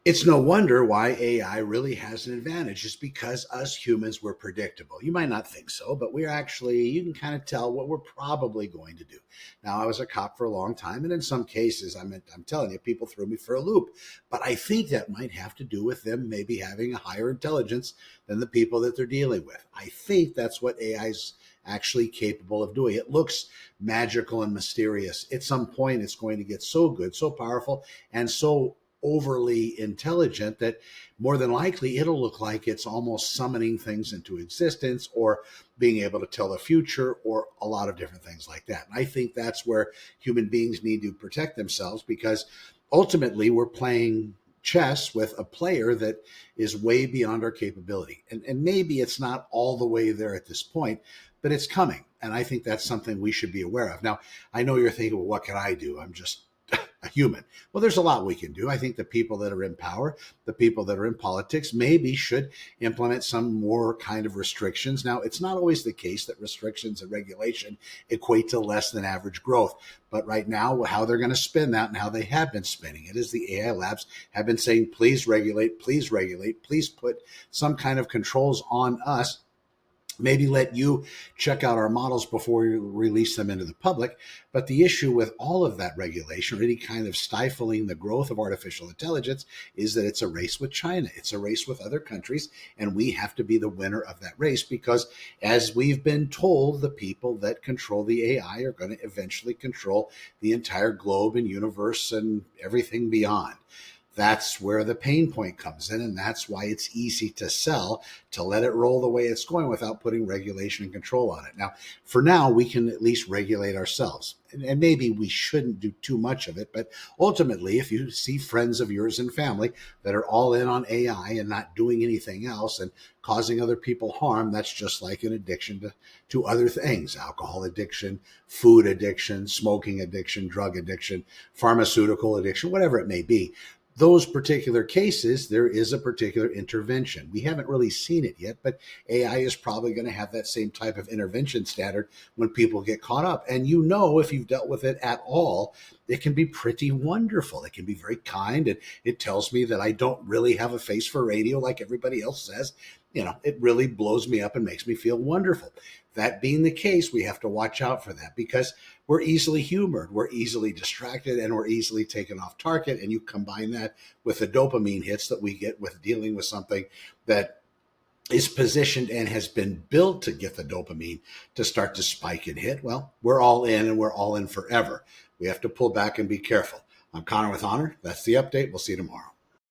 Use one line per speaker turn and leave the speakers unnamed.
It's no wonder why AI really has an advantage. It's because us humans were predictable. You might not think so, but we're actually, you can kind of tell what we're probably going to do. Now, I was a cop for a long time, and in some cases, I'm telling you, people threw me for a loop. But I think that might have to do with them maybe having a higher intelligence than the people that they're dealing with. I think that's what AI is actually capable of doing. It looks magical and mysterious. At some point, it's going to get so good, so powerful, and so overly intelligent that more than likely it'll look like it's almost summoning things into existence or being able to tell the future or a lot of different things like that. And I think that's where human beings need to protect themselves, because ultimately we're playing chess with a player that is way beyond our capability. And maybe it's not all the way there at this point, but it's coming. And I think that's something we should be aware of. Now, I know you're thinking, well, what can I do? I'm just a human. Well, there's a lot we can do. I think the people that are in power, the people that are in politics, maybe should implement some more kind of restrictions. Now, it's not always the case that restrictions and regulation equate to less than average growth. But right now, how they're going to spin that and how they have been spinning it is the AI labs have been saying, please regulate, please put some kind of controls on us. Maybe let you check out our models before you release them into the public. But the issue with all of that regulation, or any kind of stifling the growth of artificial intelligence, is that it's a race with China. It's a race with other countries, and we have to be the winner of that race because, as we've been told, the people that control the AI are going to eventually control the entire globe and universe and everything beyond. That's where the pain point comes in, and that's why it's easy to sell, to let it roll the way it's going without putting regulation and control on it. Now, for now, we can at least regulate ourselves, and maybe we shouldn't do too much of it, but ultimately, if you see friends of yours and family that are all in on AI and not doing anything else and causing other people harm, that's just like an addiction to other things: alcohol addiction, food addiction, smoking addiction, drug addiction, pharmaceutical addiction, whatever it may be. Those particular cases, there is a particular intervention. We haven't really seen it yet, but AI is probably going to have that same type of intervention standard when people get caught up. And you know, if you've dealt with it at all, it can be pretty wonderful. It can be very kind. And it tells me that I don't really have a face for radio like everybody else says. It really blows me up and makes me feel wonderful. That being the case, we have to watch out for that because we're easily humored, we're easily distracted, and we're easily taken off target. And you combine that with the dopamine hits that we get with dealing with something that is positioned and has been built to get the dopamine to start to spike and hit. Well, we're all in, and we're all in forever. We have to pull back and be careful. I'm Connor with Honor. That's the update. We'll see you tomorrow.